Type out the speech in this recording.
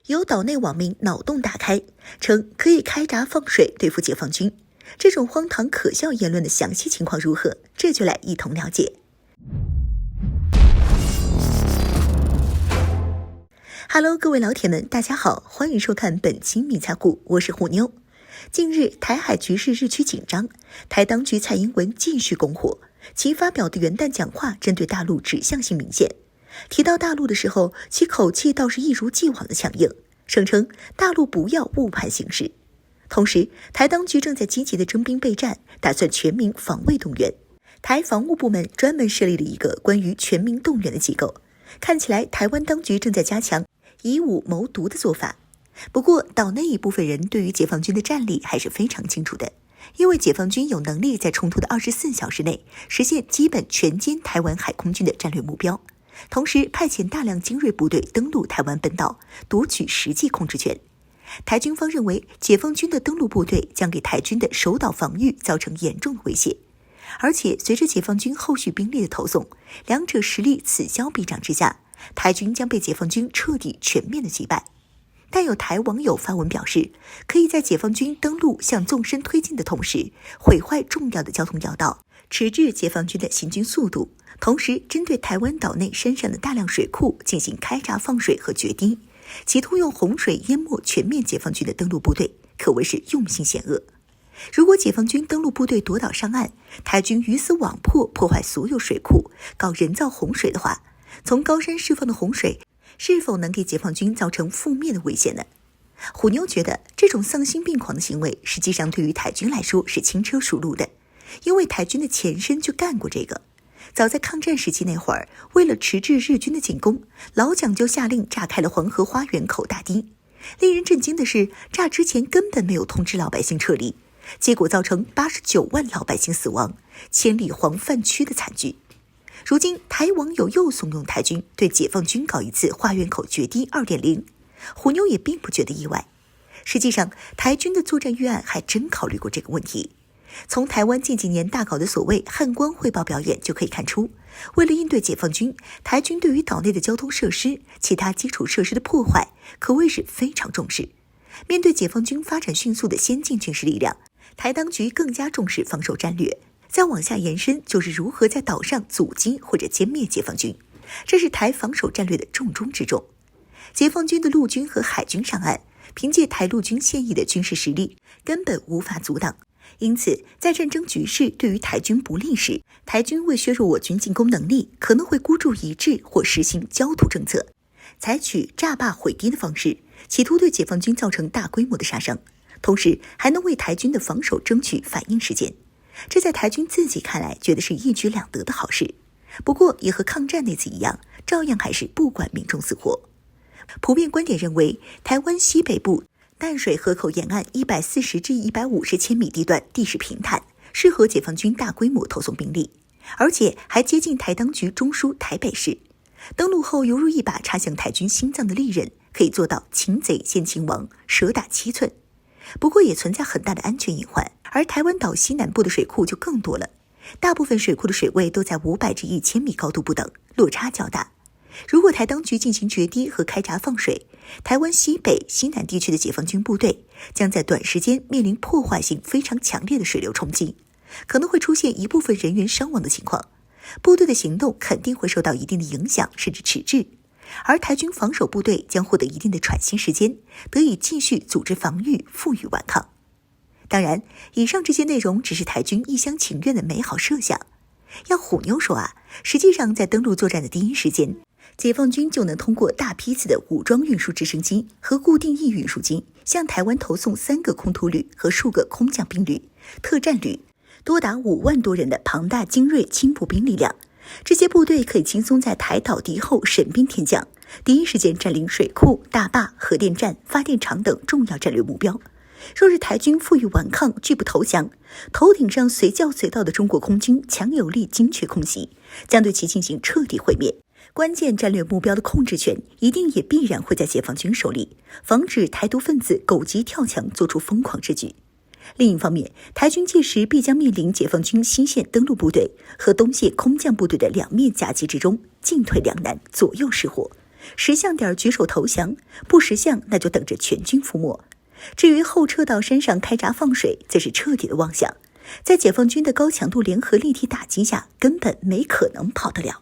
有岛内网民脑洞大开，称可以开闸放水对付解放军。这种荒唐可笑言论的详细情况如何？这就来一同了解。Hello， 各位老铁们，大家好，欢迎收看本期迷彩虎，我是虎妞。近日，台海局势日趋紧张，台当局蔡英文继续拱火，其发表的元旦讲话针对大陆指向性明显。提到大陆的时候，其口气倒是一如既往的强硬，声称大陆不要误判形势。同时，台当局正在积极的征兵备战，打算全民防卫动员。台防务部门专门设立了一个关于全民动员的机构，看起来台湾当局正在加强以武谋独的做法。不过，岛内一部分人对于解放军的战力还是非常清楚的，因为解放军有能力在冲突的24小时内实现基本全歼台湾海空军的战略目标，同时派遣大量精锐部队登陆台湾本岛，夺取实际控制权。台军方认为，解放军的登陆部队将给台军的守岛防御造成严重的威胁，而且随着解放军后续兵力的投送，两者实力此消彼长之下，台军将被解放军彻底全面的击败。但有台网友发文表示，可以在解放军登陆向纵深推进的同时，毁坏重要的交通要道，迟滞解放军的行军速度，同时针对台湾岛内山上的大量水库进行开闸放水和决堤，企图用洪水淹没全面解放军的登陆部队，可谓是用心险恶。如果解放军登陆部队夺岛上岸，台军鱼死网破，破坏所有水库，搞人造洪水的话，从高山释放的洪水是否能给解放军造成负面的危险呢？虎妞觉得这种丧心病狂的行为，实际上对于台军来说是轻车熟路的，因为台军的前身就干过这个。早在抗战时期那会儿，为了迟滞日军的进攻，老蒋就下令炸开了黄河花园口大堤。令人震惊的是，炸之前根本没有通知老百姓撤离，结果造成89万老百姓死亡，千里黄泛区的惨剧。如今台网友又怂恿台军对解放军搞一次花园口决堤 2.0， 虎妞也并不觉得意外。实际上，台军的作战预案还真考虑过这个问题。从台湾近几年大搞的所谓汉光汇报表演就可以看出，为了应对解放军，台军对于岛内的交通设施、其他基础设施的破坏可谓是非常重视。面对解放军发展迅速的先进军事力量，台当局更加重视防守战略，再往下延伸就是如何在岛上阻击或者歼灭解放军，这是台防守战略的重中之重。解放军的陆军和海军上岸，凭借台陆军现役的军事实力，根本无法阻挡。因此，在战争局势对于台军不利时，台军为削弱我军进攻能力，可能会孤注一掷或实行焦土政策，采取炸坝毁堤的方式，企图对解放军造成大规模的杀伤，同时还能为台军的防守争取反应时间。这在台军自己看来，觉得是一举两得的好事。不过，也和抗战那次一样，照样还是不管民众死活。普遍观点认为，台湾西北部淡水河口沿岸140至150千米地段地势平坦，适合解放军大规模投送兵力，而且还接近台当局中枢台北市。登陆后犹如一把插向台军心脏的利刃，可以做到擒贼先擒王，蛇打7寸。不过也存在很大的安全隐患，而台湾岛西南部的水库就更多了，大部分水库的水位都在500至1000米高度不等，落差较大。如果台当局进行决堤和开闸放水，台湾西北、西南地区的解放军部队将在短时间面临破坏性非常强烈的水流冲击，可能会出现一部分人员伤亡的情况，部队的行动肯定会受到一定的影响，甚至迟滞。而台军防守部队将获得一定的喘息时间，得以继续组织防御，负隅顽抗。当然，以上这些内容只是台军一厢情愿的美好设想。要虎妞说啊，实际上在登陆作战的第一时间，解放军就能通过大批次的武装运输直升机和固定翼运输机，向台湾投送3个空突旅和数个空降兵旅、特战旅，多达5万多人的庞大精锐轻步兵力量。这些部队可以轻松在台岛敌后神兵天降，第一时间占领水库、大坝、核电站、发电厂等重要战略目标。若是台军负隅顽抗，拒不投降，头顶上随叫随到的中国空军强有力精确空袭，将对其进行彻底毁灭。关键战略目标的控制权一定也必然会在解放军手里，防止台独分子狗急跳墙做出疯狂之举。另一方面，台军届时必将面临解放军西线登陆部队和东线空降部队的两面夹击之中，进退两难，左右失火。识相点举手投降，不识相那就等着全军覆没。至于后撤到山上开闸放水，则是彻底的妄想，在解放军的高强度联合立体打击下，根本没可能跑得了。